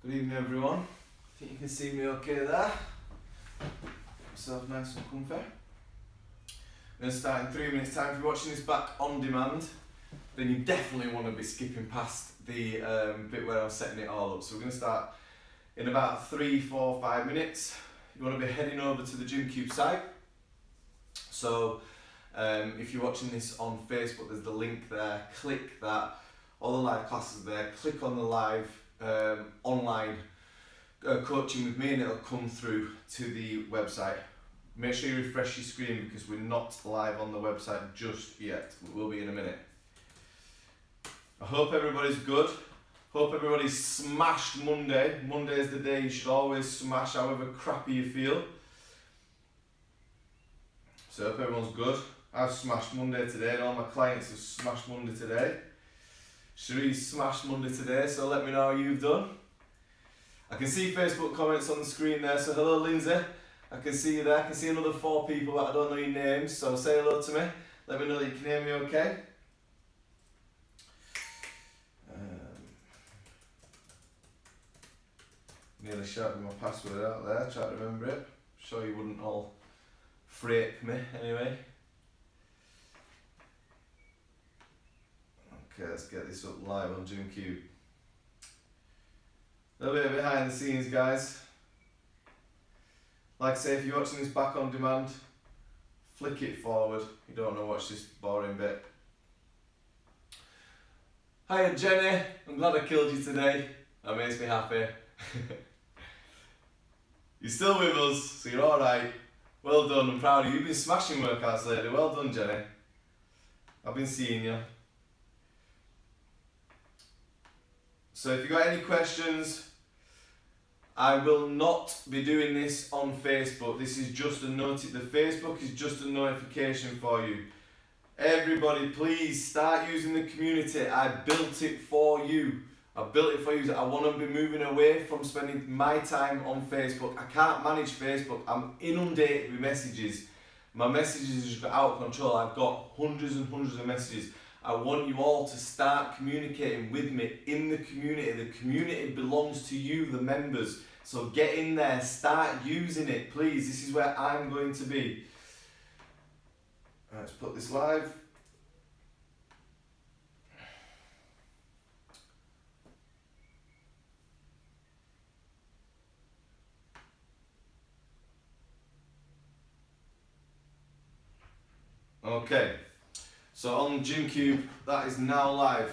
Good evening everyone. I think you can see me okay there. Myself nice and comfy. I'm going to start in 3 minutes time. If you're watching this back on demand, then you definitely want to be skipping past the bit where I'm setting it all up. So we're going to start in about 3, 4, 5 minutes. You want to be heading over to the GymCube site. So if you're watching this on Facebook, there's the link there. Click that. All the live classes there. Click on the live online coaching with me and it'll come through to the website. Make sure you refresh your screen because we're not live on the website just yet. We will be in a minute. I hope everybody's good. Hope everybody's smashed Monday. Monday is the day you should always smash however crappy you feel. So I hope everyone's good. I've smashed Monday today and all my clients have smashed Monday today. Cherie's smashed Monday today, so let me know how you've done. I can see Facebook comments on the screen there, so hello Lindsay. I can see you there. I can see another 4 people but I don't know your names, so say hello to me. Let me know that you can hear me okay. Nearly shouted my password out there, try to remember it. Sure you wouldn't all freak me anyway. Okay, let's get this up live on GymCube. A little bit behind the scenes, guys. Like I say, if you're watching this back on demand, flick it forward. You don't want to watch this boring bit. Hiya Jenny, I'm glad I killed you today. That makes me happy. You're still with us, so you're alright. Well done, I'm proud of you. You've been smashing workouts lately. Well done, Jenny. I've been seeing you. So if you've got any questions, I will not be doing this on Facebook. This is just a the Facebook is just a notification for you. Everybody, please start using the community. I built it for you. I built it for you. I want to be moving away from spending my time on Facebook. I can't manage Facebook. I'm inundated with messages. My messages just got out of control. I've got hundreds and hundreds of messages. I want you all to start communicating with me in the community. The community belongs to you, the members. So get in there, start using it, please. This is where I'm going to be. Let's put this live. Okay. So on GymCube, that is now live.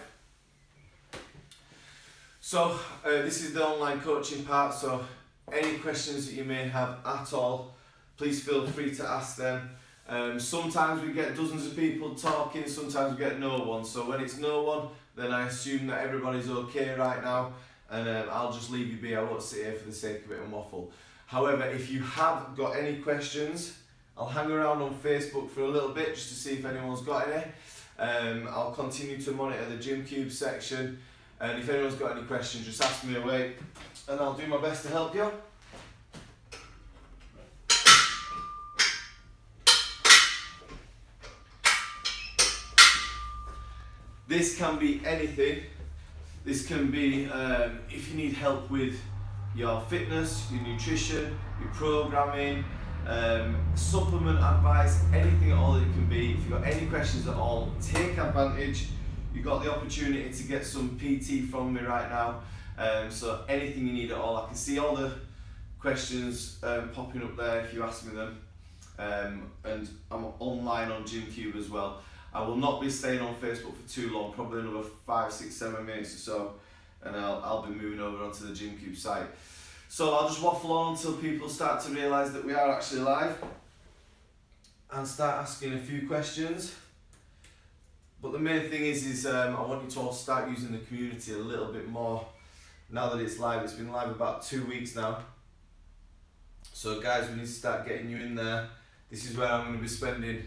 So this is the online coaching part, so any questions that you may have at all, please feel free to ask them. Sometimes we get dozens of people talking, sometimes we get no one. So when it's no one, then I assume that everybody's okay right now and I'll just leave you be. I won't sit here for the sake of it and waffle. However, if you have got any questions, I'll hang around on Facebook for a little bit just to see if anyone's got any. I'll continue to monitor the GymCube section, and if anyone's got any questions, just ask me away and I'll do my best to help you. This can be anything. This can be if you need help with your fitness, your nutrition, your programming, supplement advice, anything at all it can be. If you've got any questions at all, take advantage. You've got the opportunity to get some PT from me right now. So anything you need at all, I can see all the questions popping up there if you ask me them. And I'm online on GymCube as well. I will not be staying on Facebook for too long, probably another 5, 6, 7 minutes or so, and I'll be moving over onto the GymCube site. So I'll just waffle on until people start to realise that we are actually live and start asking a few questions. But the main thing is I want you to all start using the community a little bit more now that it's live. It's been live about 2 weeks now. So guys, we need to start getting you in there. This is where I'm going to be spending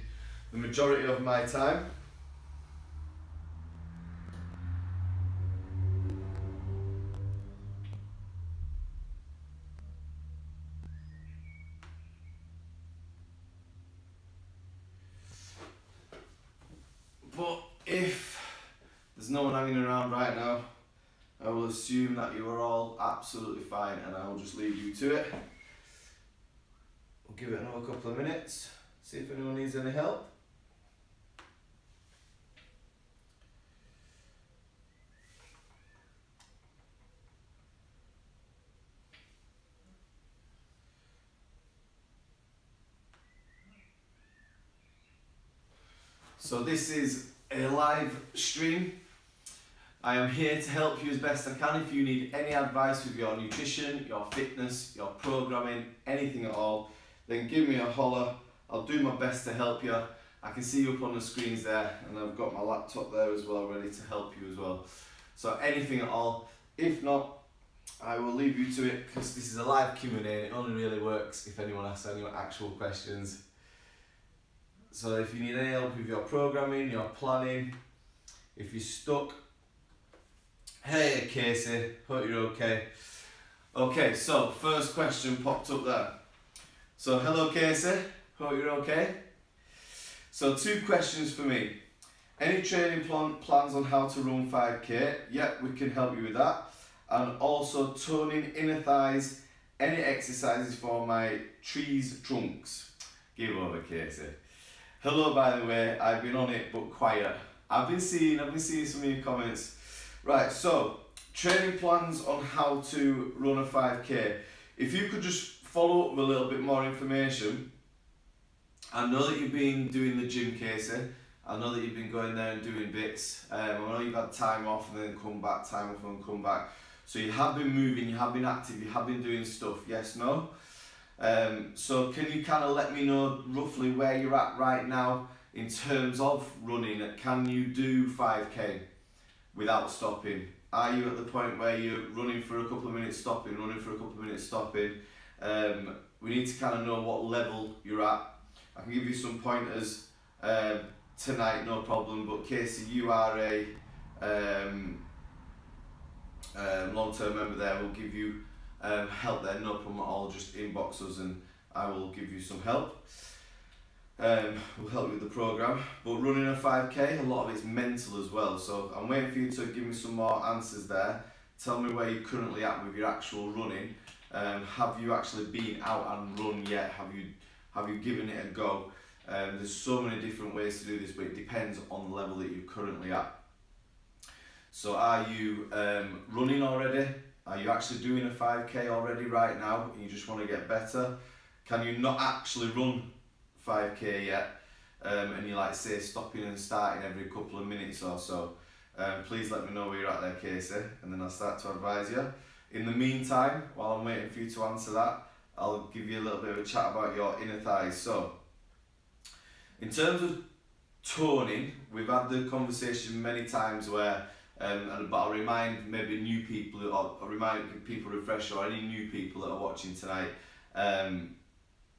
the majority of my time. But if there's no one hanging around right now, I will assume that you are all absolutely fine, and I will just leave you to it. We'll give it another couple of minutes, see if anyone needs any help. So this is a live stream. I am here to help you as best I can. If you need any advice with your nutrition, your fitness, your programming, anything at all, then give me a holler. I'll do my best to help you. I can see you up on the screens there, and I've got my laptop there as well, ready to help you as well. So anything at all. If not, I will leave you to it, because this is a live Q&A and it only really works if anyone asks any actual questions. So if you need any help with your programming, your planning, if you're stuck, hey Casey, hope you're okay. Okay, so first question popped up there. So hello Casey, hope you're okay. So 2 questions for me. Any training plans on how to run 5k? Yep, we can help you with that. And also toning inner thighs, any exercises for my trees trunks? Give over Casey. Hello, by the way, I've been on it but quiet. I've been seeing some of your comments. Right, so training plans on how to run a 5k. If you could just follow up with a little bit more information. I know that you've been doing the gym, Casey. I know that you've been going there and doing bits. I know you've had time off and then come back, time off and come back. So you have been moving, you have been active, you have been doing stuff, yes, no? So can you kind of let me know roughly where you're at right now in terms of running? Can you do 5k without stopping? Are you at the point where you're running for a couple of minutes stopping, running for a couple of minutes stopping? We need to kind of know what level you're at. I can give you some pointers tonight, no problem, but Casey, you are a long-term member there. We'll give you help there, no problem at all. Just inbox us and I will give you some help. We'll help you with the program. But running a 5k, a lot of it's mental as well. So I'm waiting for you to give me some more answers there. Tell me where you're currently at with your actual running. Have you actually been out and run yet? Have you given it a go? There's so many different ways to do this, but it depends on the level that you're currently at. So are you running already? Are you actually doing a 5k already right now and you just want to get better? Can you not actually run 5k yet? And you're like, say, stopping and starting every couple of minutes or so? Please let me know where you're at there, Casey, and then I'll start to advise you. In the meantime, while I'm waiting for you to answer that, I'll give you a little bit of a chat about your inner thighs. So, in terms of toning, we've had the conversation many times where, but I'll remind maybe new people, or I'll remind people, refresh, or any new people that are watching tonight,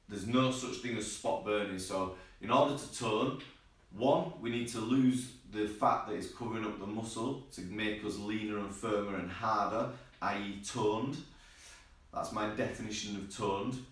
there's no such thing as spot burning. So, in order to tone, one, we need to lose the fat that is covering up the muscle to make us leaner and firmer and harder, i.e. toned. That's my definition of toned.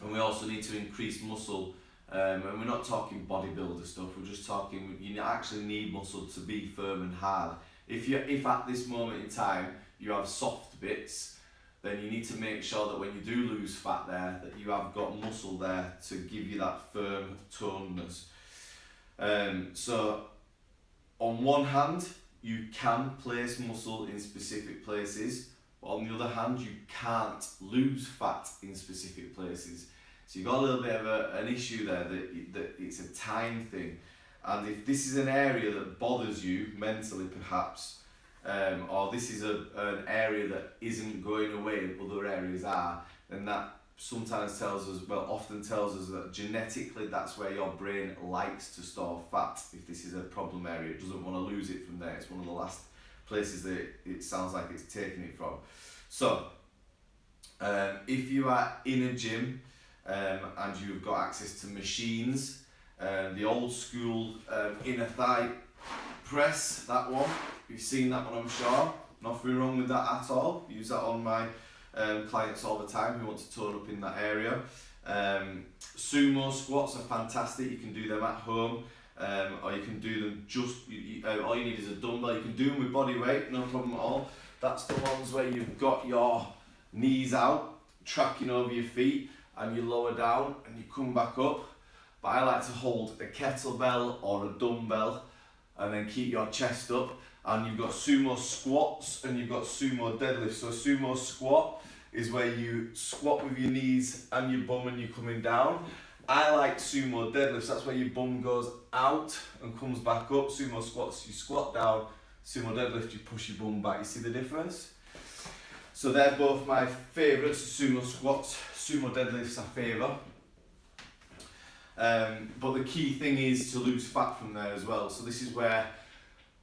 And we also need to increase muscle, and we're not talking bodybuilder stuff, we're just talking, you actually need muscle to be firm and hard. If at this moment in time you have soft bits, then you need to make sure that when you do lose fat there, that you have got muscle there to give you that firm tonedness. So on one hand, you can place muscle in specific places, but on the other hand, you can't lose fat in specific places. So you've got a little bit of an issue there that it's a time thing. And if this is an area that bothers you mentally perhaps, or this is an area that isn't going away and other areas are, then that sometimes tells us, well, often tells us that genetically that's where your brain likes to store fat. If this is a problem area, it doesn't want to lose it from there. It's one of the last places that it sounds like it's taking it from. So, if you are in a gym and you've got access to machines, the old school inner thigh press, that one, you've seen that one I'm sure, nothing wrong with that at all. Use that on my clients all the time who want to tone up in that area. Sumo squats are fantastic, you can do them at home. or you can do them all you need is a dumbbell. You can do them with body weight, no problem at all. That's the ones where you've got your knees out, tracking over your feet, and you lower down and you come back up. But I like to hold a kettlebell or a dumbbell and then keep your chest up. And you've got sumo squats and you've got sumo deadlifts. So sumo squat is where you squat with your knees and your bum and you're coming down. I like sumo deadlifts, that's where your bum goes out and comes back up. Sumo squats, you squat down. Sumo deadlift, you push your bum back. You see the difference? So they're both my favourites, sumo squats. Sumo deadlifts I favour. But the key thing is to lose fat from there as well. So this is where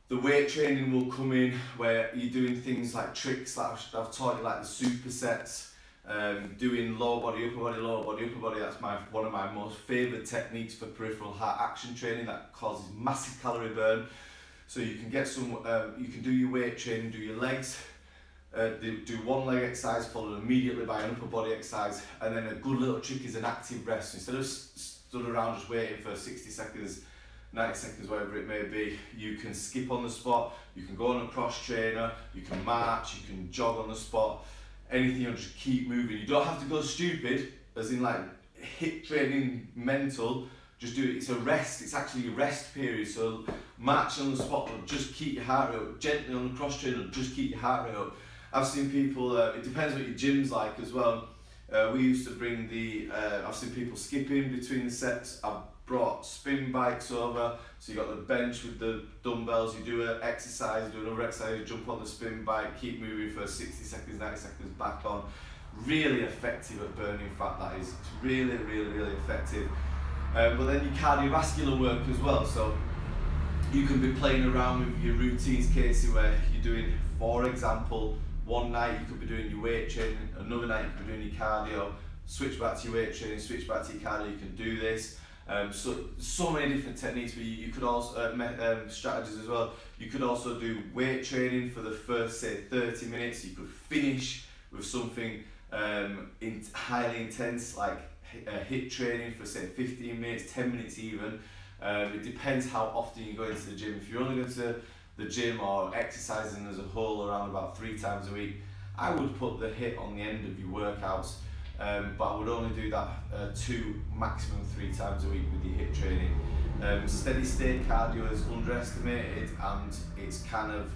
the weight training will come in, where you're doing things like tricks like I've taught you, like the supersets, doing lower body, upper body, lower body, upper body. That's one of my most favourite techniques for peripheral heart action training that causes massive calorie burn. So you can get some, you can do your weight training, do your legs, do one leg exercise followed immediately by an upper body exercise, and then a good little trick is an active rest. Instead of stood around just waiting for 60 seconds, 90 seconds, whatever it may be, you can skip on the spot, you can go on a cross trainer, you can march, you can jog on the spot, anything, you'll just keep moving. You don't have to go stupid, as in like HIIT training mental, just do it. It's a rest, it's actually a rest period. So march on the spot will just keep your heart rate up, gently on the cross trainer will just keep your heart rate up. I've seen people, it depends what your gym's like as well. We used to bring I've seen people skipping between the sets. I've brought spin bikes over, so you got the bench with the dumbbells, you do an exercise, you do another exercise, you jump on the spin bike, keep moving for 60 seconds, 90 seconds, back on. Really effective at burning fat, that is. It's really, really, really effective. But then your cardiovascular work as well, so you can be playing around with your routines, Casey, where you're doing, for example, one night you could be doing your weight training, another night you could be doing your cardio, switch back to your weight training, switch back to your cardio, you can do this. So many different techniques, but you could also, strategies as well. You could also do weight training for the first, say, 30 minutes. You could finish with something highly intense, like HIIT training for, say, 15 minutes, 10 minutes even. It depends how often you go into the gym. If you're only going to the gym or exercising as a whole around about 3 times a week, I would put the HIIT on the end of your workouts. But I would only do that 2, maximum 3 times a week with your HIIT training. Steady state cardio is underestimated and it's kind of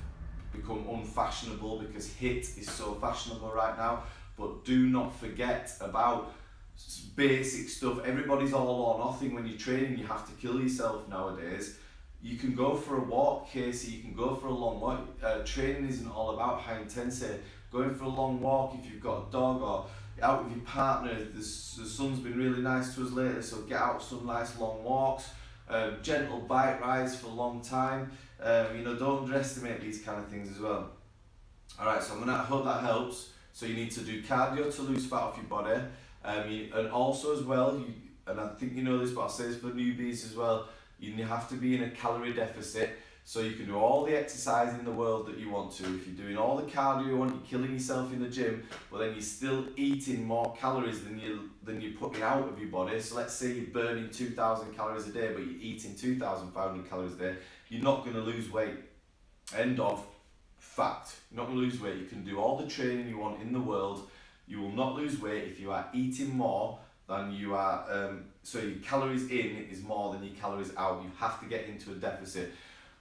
become unfashionable because HIIT is so fashionable right now. But do not forget about basic stuff. Everybody's all or nothing when you're training. You have to kill yourself nowadays. You can go for a walk, Casey, you can go for a long walk. Training isn't all about high intensity. Going for a long walk if you've got a dog, or out with your partner. The sun's been really nice to us lately, so get out some nice long walks, gentle bike rides for a long time. Don't underestimate these kind of things as well. Alright, so I hope that helps. So you need to do cardio to lose fat off your body, and also as well, and I think you know this, but I'll say this for newbies as well, you have to be in a calorie deficit. So you can do all the exercise in the world that you want to. If you're doing all the cardio you want, you're killing yourself in the gym, but then you're still eating more calories than you're putting out of your body. So let's say you're burning 2,000 calories a day, but you're eating 2,500 calories a day. You're not going to lose weight. End of fact. You're not going to lose weight. You can do all the training you want in the world. You will not lose weight if you are eating more than you are. So your calories in is more than your calories out. You have to get into a deficit.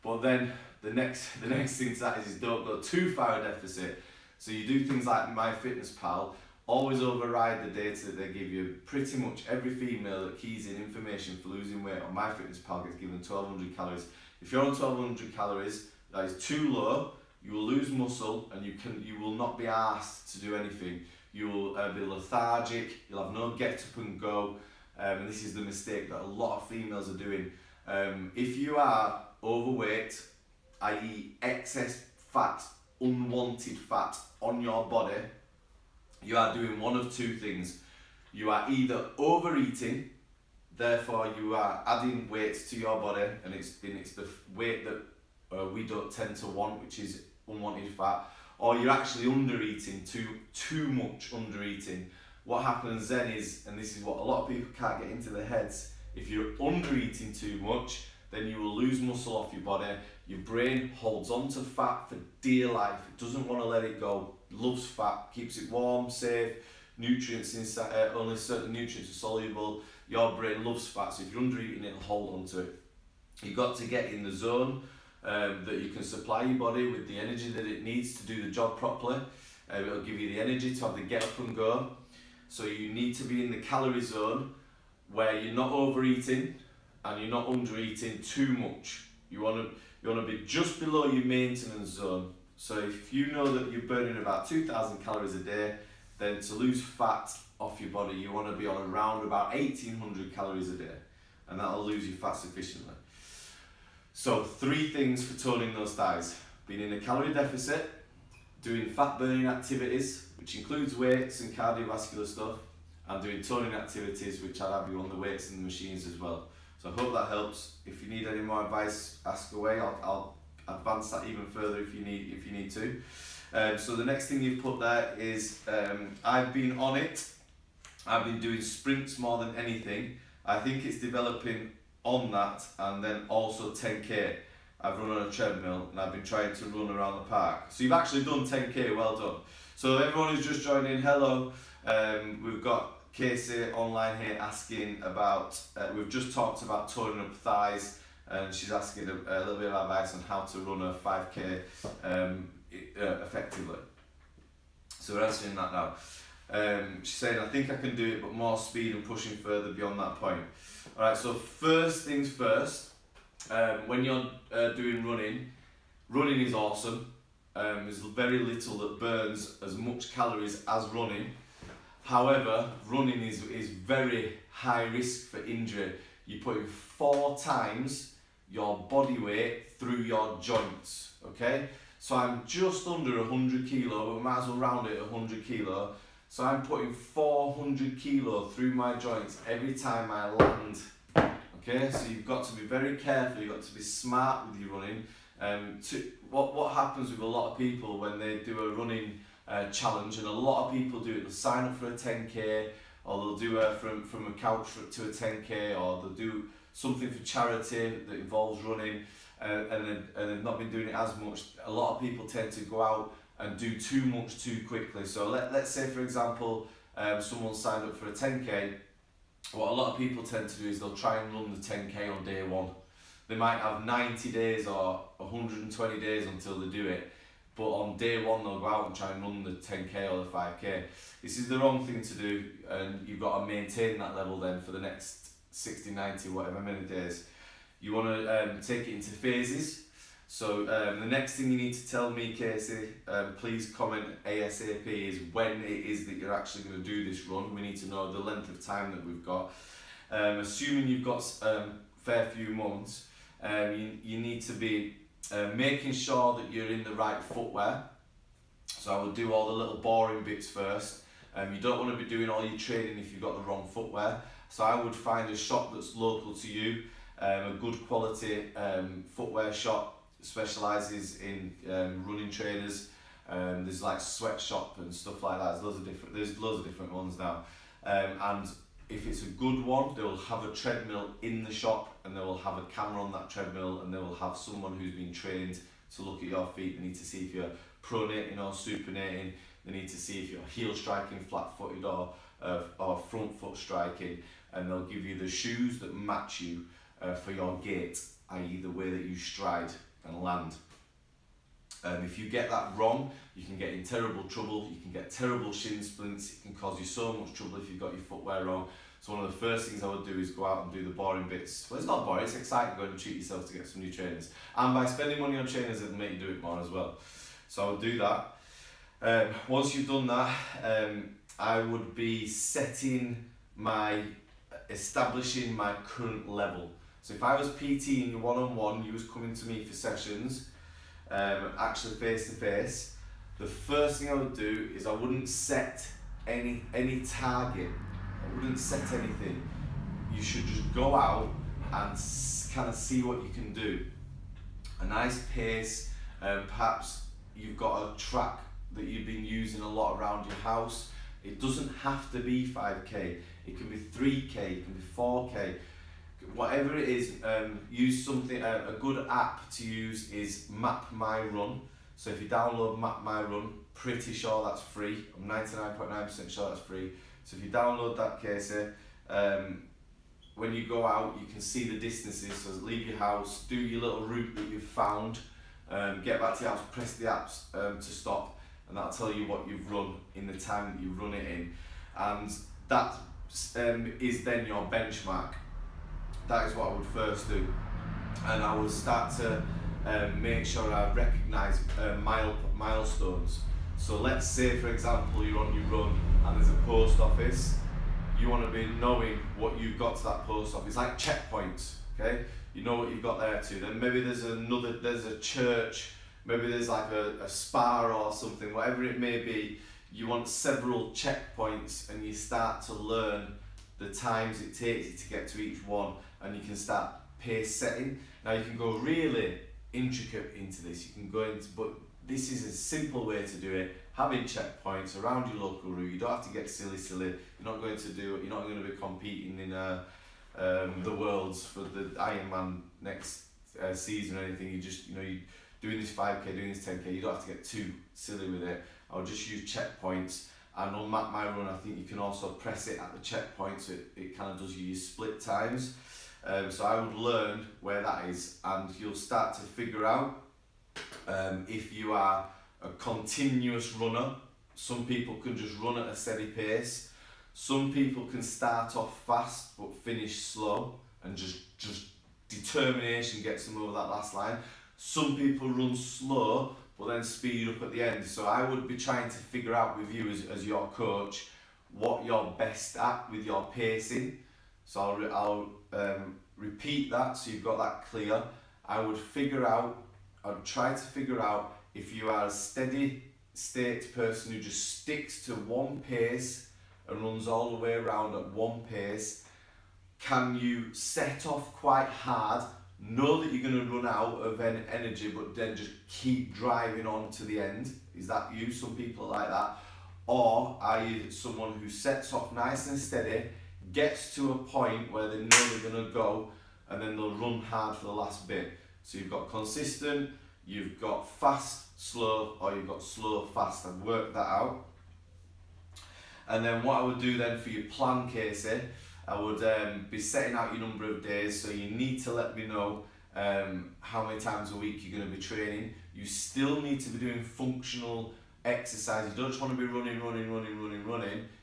But then the next thing to that is don't go too far a deficit. So you do things like MyFitnessPal, always override the data that they give you. Pretty much every female that keys in information for losing weight on MyFitnessPal gets given 1,200 calories. If you're on 1,200 calories, that is too low. You will lose muscle and you will not be asked to do anything. You will be lethargic. You'll have no get up and go. And this is the mistake that a lot of females are doing. If you are overweight, i.e. excess fat, unwanted fat on your body, you are doing one of two things. You are either overeating, therefore you are adding weight to your body, and it's the weight that we don't tend to want, which is unwanted fat, or you're actually undereating, too much undereating. What happens then is, and this is what a lot of people can't get into their heads, if you're undereating too much, then you will lose muscle off your body. Your brain holds on to fat for dear life. It doesn't want to let it go. Loves fat, keeps it warm, safe, nutrients inside, only certain nutrients are soluble. Your brain loves fat, so if you're under eating, it'll hold on to it. You've got to get in the zone that you can supply your body with the energy that it needs to do the job properly. It'll give you the energy to have the get up and go. So you need to be in the calorie zone where you're not overeating and you're not under eating too much. You want to be just below your maintenance zone. So if you know that you're burning about 2,000 calories a day, then to lose fat off your body, you want to be on around about 1,800 calories a day, and that'll lose your fat sufficiently. So 3 things for toning those thighs: being in a calorie deficit, doing fat burning activities, which includes weights and cardiovascular stuff, and doing toning activities, which I'll have you on the weights and the machines as well. So I hope that helps. If you need any more advice, ask away. I'll advance that even further if you need to. So the next thing you've put there is I've been on it. I've been doing sprints more than anything. I think it's developing on that, and then also 10k. I've run on a treadmill and I've been trying to run around the park. So you've actually done 10k, well done. So everyone who's just joined in, hello. We've got Casey online here asking about, we've just talked about toning up thighs, and she's asking a little bit of advice on how to run a 5k effectively. So we're answering that now. She's saying, I think I can do it, but more speed and pushing further beyond that point. Alright, so first things first, when you're doing running is awesome. There's very little that burns as much calories as running. However, running is very high risk for injury. You're putting 4 times your body weight through your joints, okay? So I'm just under 100 kilo, but we might as well round it 100 kilo. So I'm putting 400 kilo through my joints every time I land, okay? So you've got to be very careful, you've got to be smart with your running. What happens with a lot of people when they do a running challenge, and a lot of people do it, they'll sign up for a 10k, or they'll do from a couch to a 10k, or they'll do something for charity that involves running, and they've not been doing it as much. A lot of people tend to go out and do too much too quickly. So let's say, for example, someone signed up for a 10k. What a lot of people tend to do is they'll try and run the 10k on day 1. They might have 90 days or 120 days until they do it, but on day 1 they'll go out and try and run the 10k or the 5k. This is the wrong thing to do, and you've got to maintain that level then for the next 60, 90, whatever many days. You want to take it into phases. So the next thing you need to tell me, Casey, please comment ASAP, is when it is that you're actually going to do this run. We need to know the length of time that we've got. Assuming you've got fair few months, you need to be making sure that you're in the right footwear. So I will do all the little boring bits first. You don't want to be doing all your training if you've got the wrong footwear. So I would find a shop that's local to you, a good quality footwear shop, specialises in running trainers. There's like Sweatshop and stuff like that. There's loads of different ones now. And if it's a good one, they will have a treadmill in the shop, and they will have a camera on that treadmill, and they will have someone who's been trained to look at your feet. They need to see if you're pronating or supinating. They need to see if you're heel striking, flat-footed, or front foot striking, and they'll give you the shoes that match you for your gait, i.e. the way that you stride and land. If you get that wrong, you can get in terrible trouble. You can get terrible shin splints. It can cause you so much trouble if you've got your footwear wrong. So one of the first things I would do is go out and do the boring bits. Well, it's not boring, it's exciting going and treat yourself to get some new trainers. And by spending money on trainers, it'll make you do it more as well. So I would do that. Once you've done that, I would be establishing my current level. So if I was PT in your one-on-one, you was coming to me for sessions, actually face to face, the first thing I would do is I wouldn't set any target. I wouldn't set anything. You should just go out and kind of see what you can do. A nice pace, perhaps you've got a track that you've been using a lot around your house. It doesn't have to be 5k, it can be 3k, it can be 4k. whatever it is, use something. A good app to use is Map My Run. So if you download Map My Run, pretty sure that's free. I'm 99.9% sure that's free. So if you download that, Casey, when you go out, you can see the distances. So leave your house, do your little route that you've found, get back to your house, press the apps to stop, and that'll tell you what you've run in the time that you've run it in. And that is then your benchmark. That is what I would first do. And I would start to make sure I recognise milestones. So let's say, for example, you're on your run and there's a post office. You want to be knowing what you've got to that post office, like checkpoints, okay? You know what you've got there to. Then maybe there's a church, maybe there's like a spa or something, whatever it may be. You want several checkpoints, and you start to learn the times it takes you to get to each one, and you can start pace setting. Now you can go really intricate into this, you can go into, but this is a simple way to do it. Having checkpoints around your local route. You don't have to get silly. You're not going to be competing in the Worlds for the Ironman next season or anything. You just, you're doing this 5k, doing this 10k. You don't have to get too silly with it. I'll just use checkpoints. And on Map My Run, I think you can also press it at the checkpoint, so it kind of does you your split times. So I would learn where that is, and you'll start to figure out if you are a continuous runner. Some people can just run at a steady pace. Some people can start off fast but finish slow, and just determination gets them over that last line. Some people run slow but then speed up at the end. So I would be trying to figure out with you as your coach what you're best at with your pacing. So I'll repeat that so you've got that clear. I'd try to figure out if you are a steady state person who just sticks to one pace and runs all the way around at one pace. Can you set off quite hard, know that you're going to run out of energy, but then just keep driving on to the end? Is that you? Some people like that. Or are you someone who sets off nice and steady, gets to a point where they know they're going to go, and then they'll run hard for the last bit? So you've got consistent, you've got fast, slow, or you've got slow, fast. I've worked that out. And then what I would do then for your plan, Casey, I would be setting out your number of days. So you need to let me know how many times a week you're going to be training. You still need to be doing functional exercise. You don't just want to be running.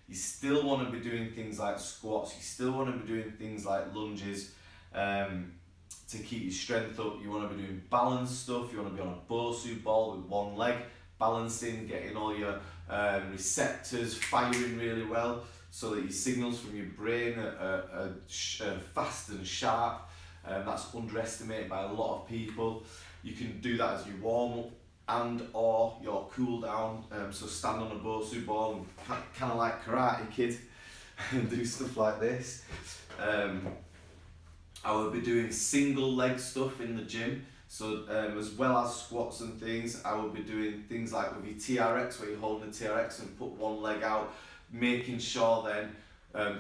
You still want to be doing things like squats. You still want to be doing things like lunges to keep your strength up. You want to be doing balance stuff. You want to be on a Bosu ball with one leg, balancing, getting all your receptors firing really well, so that your signals from your brain are fast and sharp. That's underestimated by a lot of people. You can do that as you warm up and or your cool down. So stand on a Bosu ball and kind of like Karate Kid and do stuff like this. I would be doing single leg stuff in the gym. So as well as squats and things, I would be doing things like with your TRX, where you're holding the TRX and put one leg out, making sure then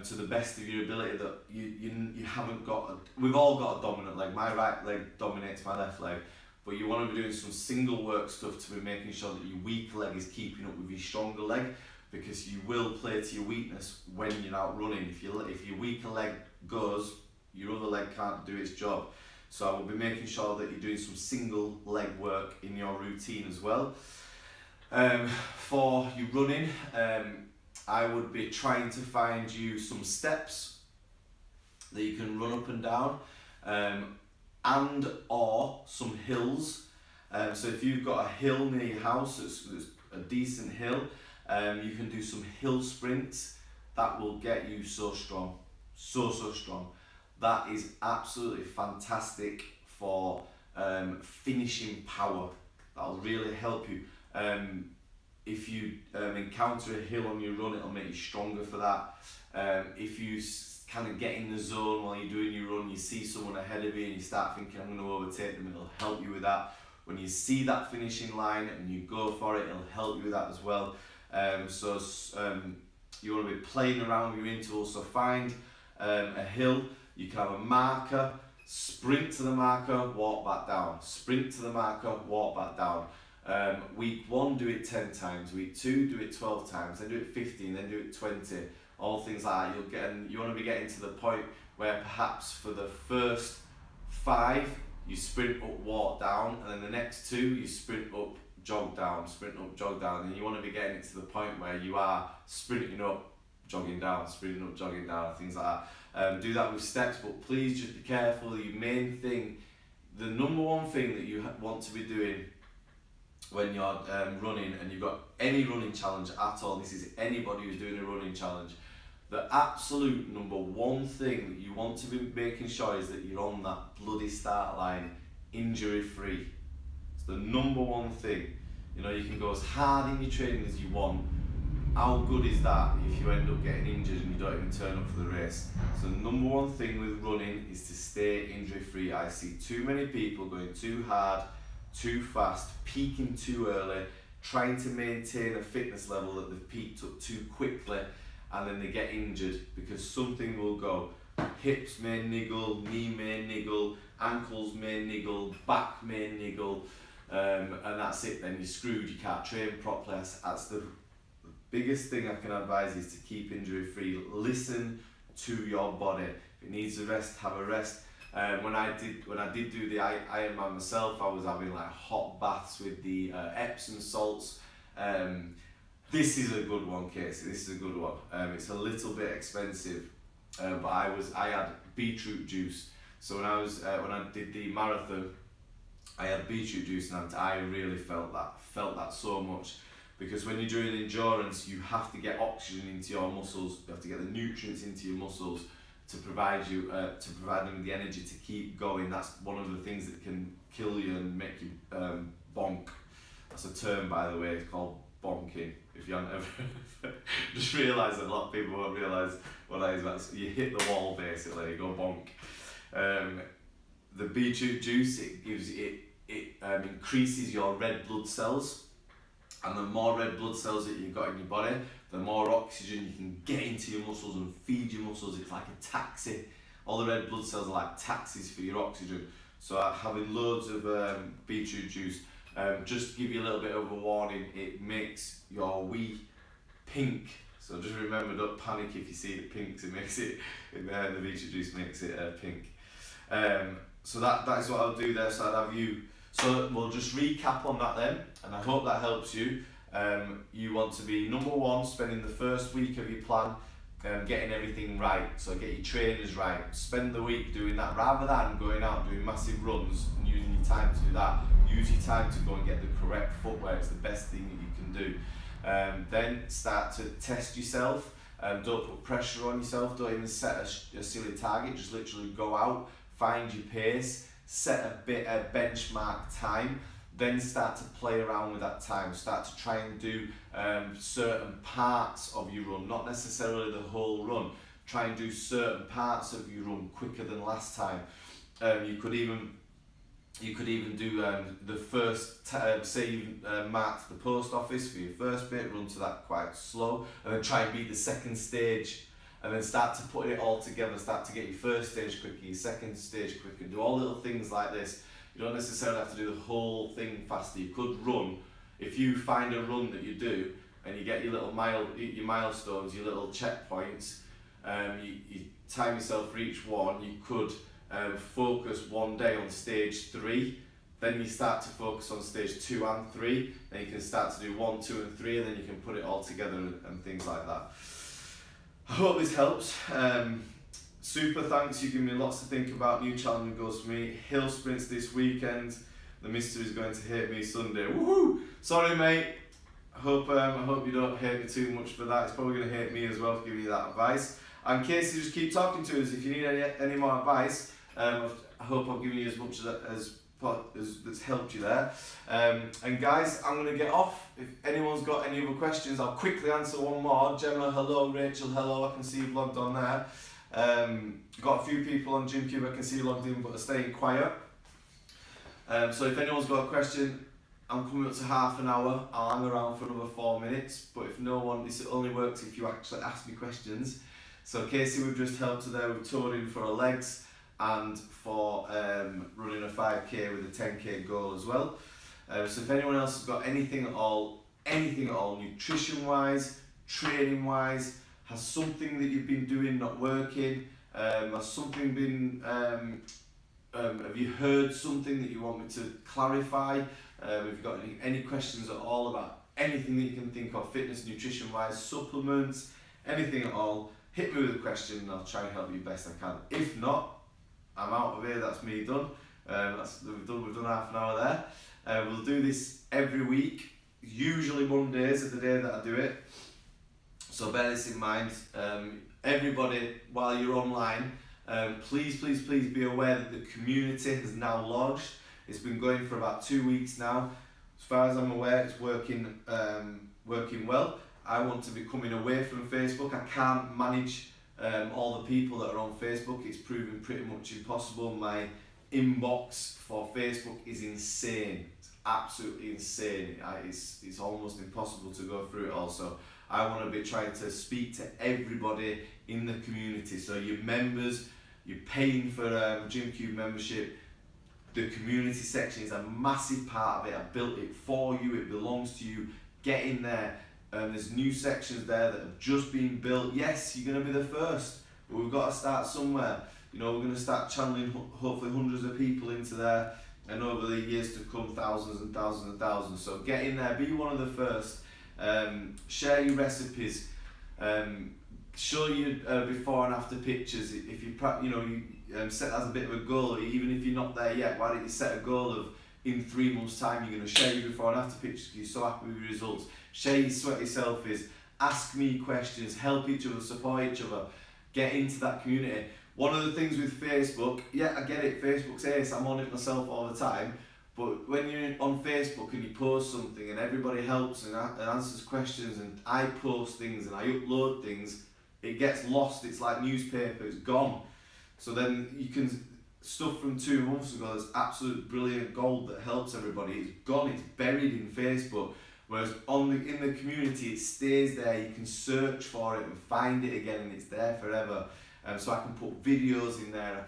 to the best of your ability that you haven't got, we've all got a dominant leg. My right leg dominates my left leg, but you want to be doing some single work stuff to be making sure that your weak leg is keeping up with your stronger leg, because you will play to your weakness when you're out running. If your weaker leg goes, your other leg can't do its job. So I will be making sure that you're doing some single leg work in your routine as well. For your running, I would be trying to find you some steps that you can run up and down, and or some hills. So if you've got a hill near your house, it's a decent hill, you can do some hill sprints. That will get you so strong, so strong. That is absolutely fantastic for finishing power. That'll really help you. If you encounter a hill on your run, it'll make you stronger for that. If you kind of get in the zone while you're doing your run, you see someone ahead of you and you start thinking, I'm going to overtake them, it'll help you with that. When you see that finishing line and you go for it, it'll help you with that as well. You want to be playing around your intervals, so find a hill. You can have a marker, sprint to the marker, walk back down. Sprint to the marker, walk back down. Week 1, do it 10 times. Week 2, do it 12 times. Then do it 15, then do it 20. All things like that. You want to be getting to the point where perhaps for the first 5, you sprint up, walk down, and then the next 2, you sprint up, jog down, sprint up, jog down. And you want to be getting it to the point where you are sprinting up, jogging down, sprinting up, jogging down, things like that. Do that with steps, but please just be careful. Your main thing, the number one thing that you want to be doing when you're running and you've got any running challenge at all, this is anybody who's doing a running challenge, the absolute number one thing that you want to be making sure is that you're on that bloody start line injury free. It's the number one thing. You know, you can go as hard in your training as you want. How good is that if you end up getting injured and you don't even turn up for the race? So the number one thing with running is to stay injury free. I see too many people going too hard, too fast, peaking too early, trying to maintain a fitness level that they've peaked up too quickly, and then they get injured because something will go. Hips may niggle, knee may niggle, ankles may niggle, back may niggle, and that's it. Then you're screwed, you can't train properly. That's the biggest thing I can advise is to keep injury free. Listen to your body. If it needs a rest, have a rest. When I did do the Ironman myself, I was having like hot baths with the Epsom salts. This is a good one, Casey. This is a good one. It's a little bit expensive, but I had beetroot juice. So when I did the marathon, I had beetroot juice, and I really felt that so much. Because when you're doing endurance, you have to get oxygen into your muscles. You have to get the nutrients into your muscles to provide them with the energy to keep going. That's one of the things that can kill you and make you bonk. That's a term, by the way. It's called bonking. If you haven't ever just realised that a lot of people won't realise what that is. That's, you hit the wall basically. You go bonk. The beetroot juice, it increases your red blood cells. And the more red blood cells that you've got in your body, the more oxygen you can get into your muscles and feed your muscles. It's like a taxi. All the red blood cells are like taxis for your oxygen. So having loads of beetroot juice, just to give you a little bit of a warning, it makes your wee pink. So just remember, don't panic if you see the pinks. It makes it, the beetroot juice makes it pink. So that is what I'll do there. So I'd have you. So we'll just recap on that then, and I hope that helps you. You want to be number one, spending the first week of your plan getting everything right. So get your trainers right. Spend the week doing that rather than going out and doing massive runs and using your time to do that. Use your time to go and get the correct footwear. It's the best thing that you can do. Then start to test yourself. Don't put pressure on yourself. Don't even set a silly target. Just literally go out, find your pace. Set a benchmark time, then start to play around with that time. Start to try and do certain parts of your run, not necessarily the whole run. Try and do certain parts of your run quicker than last time. You could even do the first, say you marked the post office for your first bit, run to that quite slow, and then try and beat the second stage. And then start to put it all together, start to get your first stage quicker, your second stage quicker, do all little things like this. You don't necessarily have to do the whole thing faster. You could run, if you find a run that you do, and you get your little your milestones, your little checkpoints, you time yourself for each one. You could focus one day on stage 3, then you start to focus on stage 2 and 3, then you can start to do 1, 2 and 3, and then you can put it all together and things like that. I hope this helps. Super thanks, you've given me lots to think about. New challenging goals for me. Hill sprints this weekend. The mister is going to hate me Sunday. Woohoo! Sorry mate. I hope you don't hate me too much for that. It's probably going to hate me as well for giving you that advice. And Casey, just keep talking to us if you need any more advice. I hope I've given you as much as that's helped you there. And guys, I'm going to get off. If anyone's got any other questions, I'll quickly answer one more. Gemma, hello. Rachel, hello. I can see you've logged on there. Got a few people on GymCube I can see you logged in but are staying quiet. So if anyone's got a question, I'm coming up to half an hour. I'll hang around for another 4 minutes. But if no one, this only works if you actually ask me questions. So Casey, we've just helped her there with touring for her legs and for running a 5k with a 10k goal as well. So if anyone else has got anything at all, nutrition wise, training wise, has something that you've been doing not working, has something been, have you heard something that you want me to clarify, if you've got any questions at all about anything that you can think of, fitness, nutrition wise, supplements, anything at all, hit me with a question and I'll try and help you best I can. If not, I'm out of here, that's me done. We've done half an hour there. We'll do this every week, usually Mondays are the day that I do it. So bear this in mind. Everybody, while you're online, please be aware that the community has now launched. It's been going for about 2 weeks now. As far as I'm aware, it's working well. I want to be coming away from Facebook. I can't manage all the people that are on Facebook. It's proven pretty much impossible. My inbox for Facebook is insane. It's absolutely insane. It's almost impossible to go through it all. So I want to be trying to speak to everybody in the community. So your members, you're paying for GymCube membership. The community section is a massive part of it. I built it for you. It belongs to you. Get in there. There's new sections there that have just been built. Yes, you're going to be the first, but we've got to start somewhere. You know, we're going to start channeling hopefully hundreds of people into there, and over the years to come, thousands and thousands and thousands. So get in there, be one of the first. Share your recipes. Show your before and after pictures. If you set that as a bit of a goal, even if you're not there yet, why don't you set a goal of in 3 months' time you're going to share your before and after pictures because you're so happy with your results. Share your sweaty selfies, ask me questions, help each other, support each other, get into that community. One of the things with Facebook, yeah, I get it, Facebook's ace, I'm on it myself all the time, but when you're on Facebook and you post something and everybody helps and answers questions and I post things and I upload things, it gets lost. It's like newspaper, it's gone. So then you can, stuff from 2 months ago that's absolute brilliant gold that helps everybody, it's gone, it's buried in Facebook. Whereas in the community it stays there, you can search for it and find it again and it's there forever. So I can put videos in there,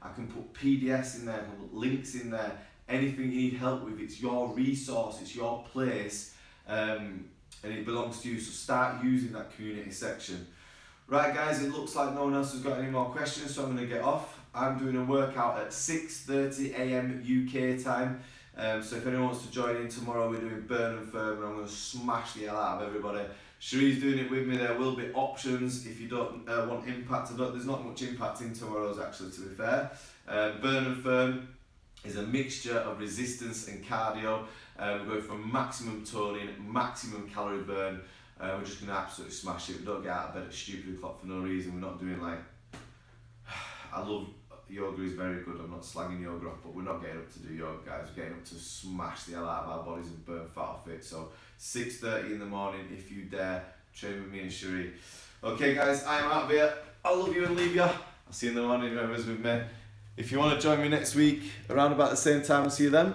I can put PDFs in there, I can put links in there, anything you need help with, it's your resource, it's your place, and it belongs to you, so start using that community section. Right guys, it looks like no one else has got any more questions, so I'm going to get off. I'm doing a workout at 6:30 AM UK time. So if anyone wants to join in tomorrow, we're doing burn and firm and I'm going to smash the hell out of everybody. Cherie's doing it with me. There will be options if you don't want impact. There's not much impact in tomorrow's actually, to be fair. Burn and firm is a mixture of resistance and cardio. We're going for maximum toning, maximum calorie burn. We're just going to absolutely smash it. We don't get out of bed at stupid o'clock for no reason. We're not doing like... I love... Yoga is very good, I'm not slagging yoga off, but we're not getting up to do yoga, guys. We're getting up to smash the hell out of our bodies and burn fat off it. So 6:30 in the morning, if you dare, train with me and Cherie. Okay guys, I'm out of here. I love you and leave you. I'll see you in the morning, whoever's with me. If you want to join me next week, around about the same time, I'll see you then.